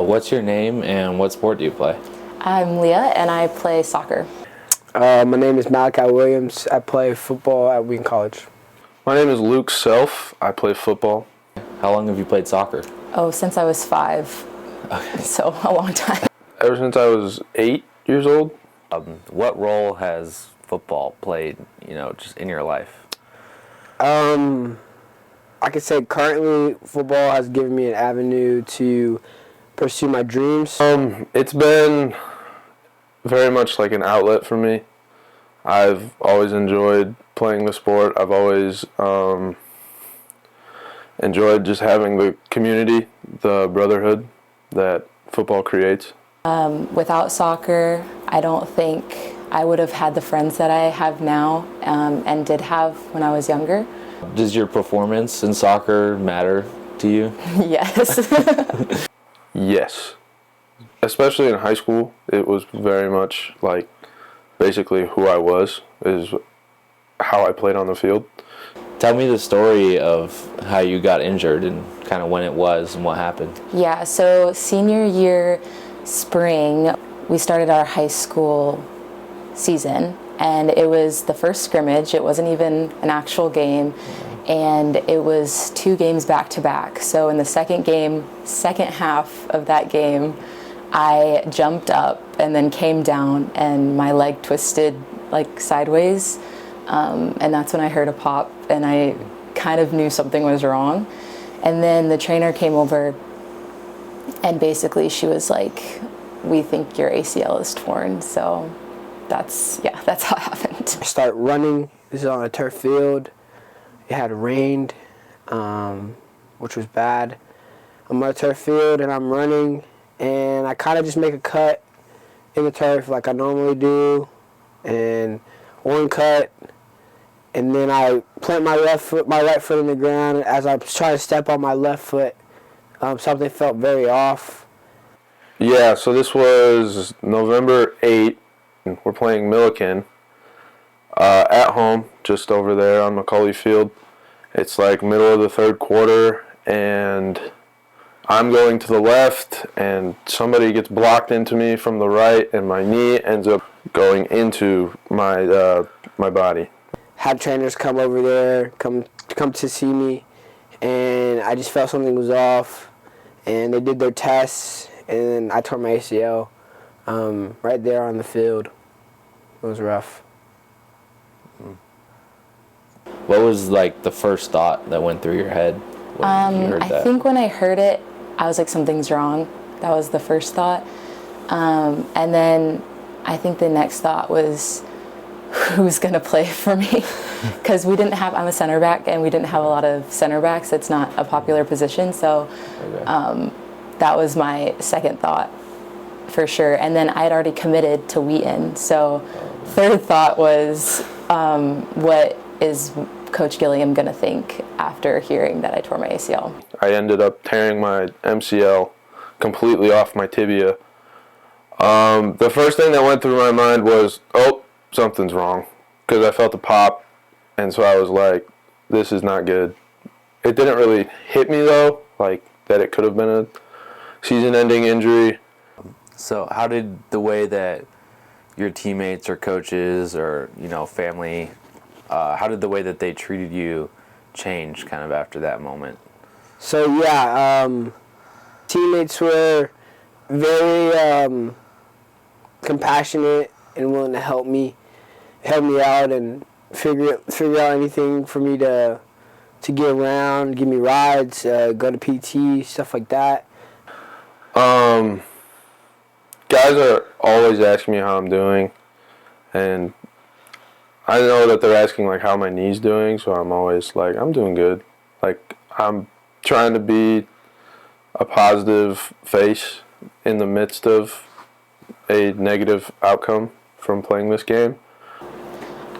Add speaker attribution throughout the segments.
Speaker 1: What's your name and what sport do you play?
Speaker 2: I'm Leah and I play soccer.
Speaker 3: My name is Malachi Williams. I play football at Wheaton College.
Speaker 4: My name is Luke Self. I play football.
Speaker 1: How long have you played soccer?
Speaker 2: Oh, since I was 5. Okay. So a long time.
Speaker 4: Ever since I was 8 years old.
Speaker 1: What role has football played, just in your life?
Speaker 3: I could say currently football has given me an avenue to pursue my dreams.
Speaker 4: It's been very much like an outlet for me. I've always enjoyed playing the sport. I've always enjoyed just having the community, the brotherhood that football creates.
Speaker 2: Without soccer, I don't think I would have had the friends that I have now and did have when I was younger.
Speaker 1: Does your performance in soccer matter to you?
Speaker 2: Yes.
Speaker 4: Yes. Especially in high school, it was very much like basically who I was, is how I played on the field.
Speaker 1: Tell me the story of how you got injured and kind of when it was and what happened.
Speaker 2: Yeah, so senior year spring, we started our high school season, and it was the first scrimmage. It wasn't even an actual game, and it was 2 games back to back. So in the second half of that game, I jumped up and then came down and my leg twisted like sideways, and that's when I heard a pop and I kind of knew something was wrong. And then the trainer came over and basically she was like, "We think your ACL is torn." So that's how it happened.
Speaker 3: I start running. This is on a turf field. It had rained, which was bad. I'm on a turf field and I'm running, and I kind of just make a cut in the turf like I normally do, and one cut, and then I plant my right foot in the ground. As I was trying to step on my left foot, something felt very off.
Speaker 4: Yeah, so this was November 8th. We're playing Milliken at home, just over there on McCauley Field. It's like middle of the third quarter, and I'm going to the left, and somebody gets blocked into me from the right, and my knee ends up going into my body.
Speaker 3: Had trainers come over there, come to see me, and I just felt something was off, and they did their tests, and I tore my ACL right there on the field. It was rough.
Speaker 1: What was like the first thought that went through your head when you heard that?
Speaker 2: I think when I heard it, I was like, something's wrong. That was the first thought. And then I think the next thought was, who's going to play for me? Because I'm a center back, and we didn't have a lot of center backs. It's not a popular position. So that was my second thought for sure. And then I had already committed to Wheaton. So third thought was, what is Coach Gilliam going to think after hearing that I tore my ACL?
Speaker 4: I ended up tearing my MCL completely off my tibia. The first thing that went through my mind was, oh, something's wrong, because I felt a pop, and so I was like, this is not good. It didn't really hit me, though, like that it could have been a season-ending injury.
Speaker 1: So how did the way that your teammates or coaches or, family, how did the way that they treated you change kind of after that moment?
Speaker 3: So teammates were very compassionate and willing to help me out and figure out anything for me to get around, give me rides, go to PT, stuff like that.
Speaker 4: Guys are always asking me how I'm doing, and I know that they're asking like how my knee's doing, so I'm always like, I'm doing good. Like, I'm trying to be a positive face in the midst of a negative outcome from playing this game.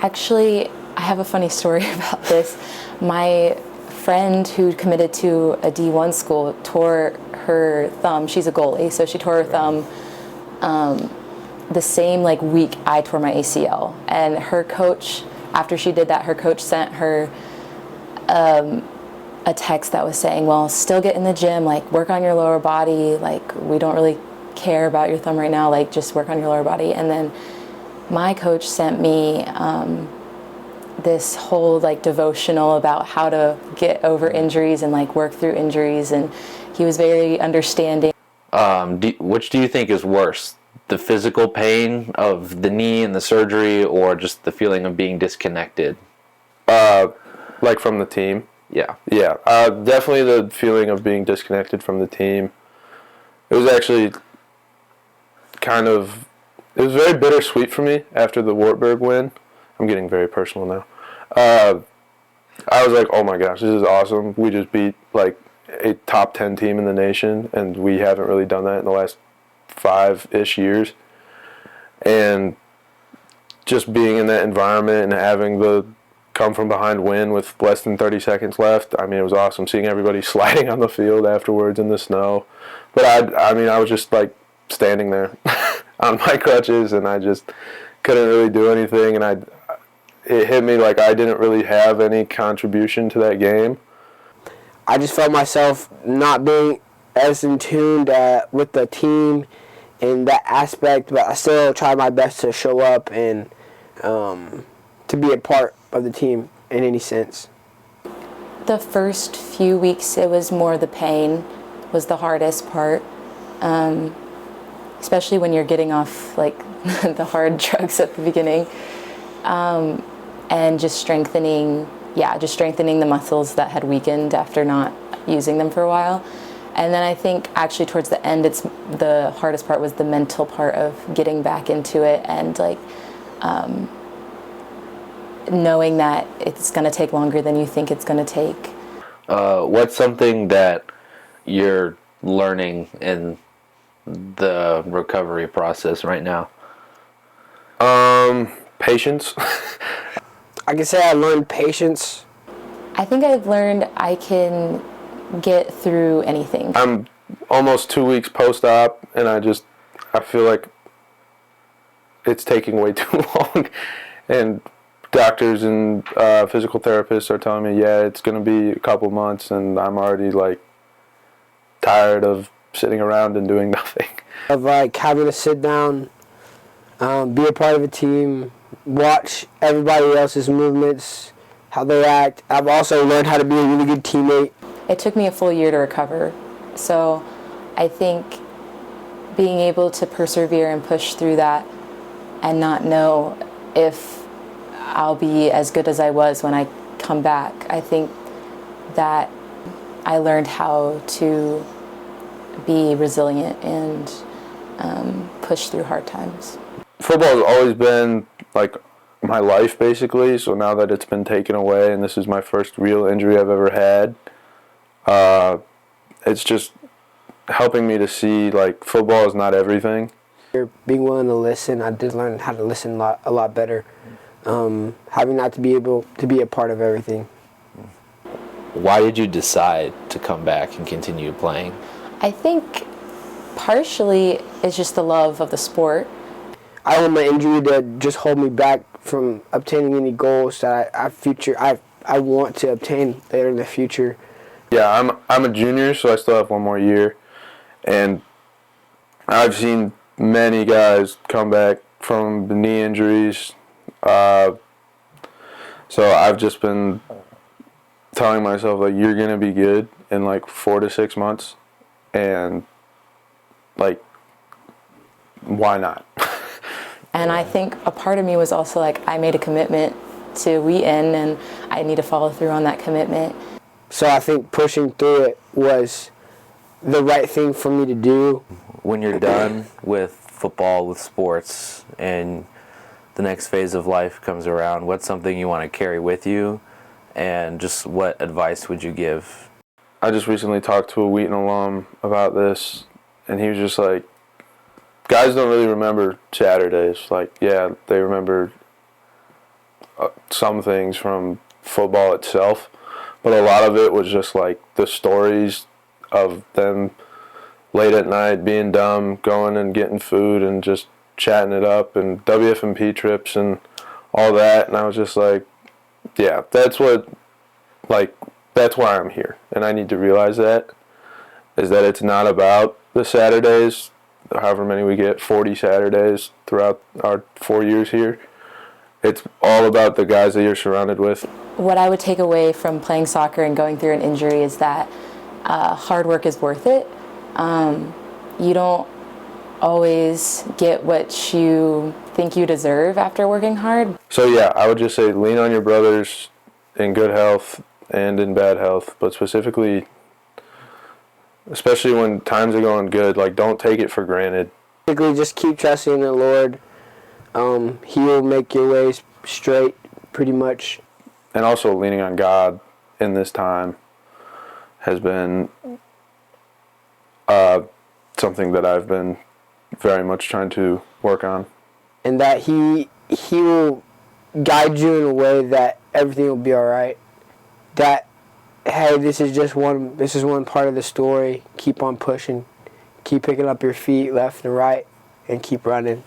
Speaker 2: Actually, I have a funny story about this. My friend who committed to a D1 school tore her thumb. She's a goalie, so she tore her thumb the same week I tore my ACL. And her coach, after she did that, her coach sent her a text that was saying, well, still get in the gym, like work on your lower body, like we don't really care about your thumb right now, like just work on your lower body. And then my coach sent me this whole like devotional about how to get over injuries and like work through injuries, and he was very understanding.
Speaker 1: Which do you think is worse, the physical pain of the knee and the surgery, or just the feeling of being disconnected?
Speaker 4: Like from the team.
Speaker 1: Yeah.
Speaker 4: Yeah, definitely the feeling of being disconnected from the team. It was actually it was very bittersweet for me after the Wartburg win. I'm getting very personal now. I was like, oh my gosh, this is awesome. We just beat like a top 10 team in the nation, and we haven't really done that in the last 5-ish years. And just being in that environment and having the come from behind win with less than 30 seconds left, I mean, it was awesome seeing everybody sliding on the field afterwards in the snow. But I was just like standing there on my crutches, and I just couldn't really do anything, and it hit me like I didn't really have any contribution to that game.
Speaker 3: I just felt myself not being as in tune with the team in that aspect, but I still tried my best to show up and to be a part of the team in any sense.
Speaker 2: The first few weeks, it was more the pain was the hardest part, especially when you're getting off like the hard drugs at the beginning, and just strengthening the muscles that had weakened after not using them for a while. And then I think actually towards the end, the hardest part was the mental part of getting back into it, and like knowing that it's going to take longer than you think it's going to take.
Speaker 1: What's something that you're learning in the recovery process right now?
Speaker 4: Patience.
Speaker 3: I can say I learned patience.
Speaker 2: I think I've learned I can get through anything.
Speaker 4: I'm almost 2 weeks post-op, and I feel like it's taking way too long. And doctors and physical therapists are telling me, yeah, it's going to be a couple months, and I'm already like tired of sitting around and doing nothing.
Speaker 3: Of like having to sit down, be a part of a team, watch everybody else's movements, how they act. I've also learned how to be a really good teammate.
Speaker 2: It took me a full year to recover, so I think being able to persevere and push through that and not know if I'll be as good as I was when I come back, I think that I learned how to be resilient and push through hard times. Football
Speaker 4: has always been like my life basically, so now that it's been taken away and this is my first real injury I've ever had, it's just helping me to see like football is not everything.
Speaker 3: Being willing to listen, I did learn how to listen a lot better. Having not to be able to be a part of everything.
Speaker 1: Why did you decide to come back and continue playing?
Speaker 2: I think partially it's just the love of the sport.
Speaker 3: I don't want my injury to just hold me back from obtaining any goals that I want to obtain later in the future.
Speaker 4: Yeah, I'm a junior, so I still have one more year, and I've seen many guys come back from knee injuries. So I've just been telling myself like you're gonna be good in like 4 to 6 months, and like why not?
Speaker 2: And I think a part of me was also like I made a commitment to Wheaton and I need to follow through on that commitment.
Speaker 3: So I think pushing through it was the right thing for me to do.
Speaker 1: When you're done with football, with sports, and the next phase of life comes around, what's something you want to carry with you, and just what advice would you give?
Speaker 4: I just recently talked to a Wheaton alum about this, and he was just like, guys don't really remember Saturdays. Like, yeah, they remember some things from football itself, but a lot of it was just like the stories of them late at night being dumb, going and getting food and just chatting it up, and WF&P trips and all that. And I was just like, yeah, that's what like that's why I'm here, and I need to realize that, is that it's not about the Saturdays, however many we get, 40 Saturdays throughout our 4 years here. It's all about the guys that you're surrounded with.
Speaker 2: What I would take away from playing soccer and going through an injury is that hard work is worth it. You don't always get what you think you deserve after working hard.
Speaker 4: So yeah, I would just say lean on your brothers in good health and in bad health, but especially when times are going good, like, don't take it for granted.
Speaker 3: Basically, just keep trusting in the Lord. He will make your ways straight, pretty much.
Speaker 4: And also leaning on God in this time has been something that I've been very much trying to work on.
Speaker 3: And that he will guide you in a way that everything will be all right. That, hey, this is one part of the story. Keep on pushing. Keep picking up your feet left and right and keep running.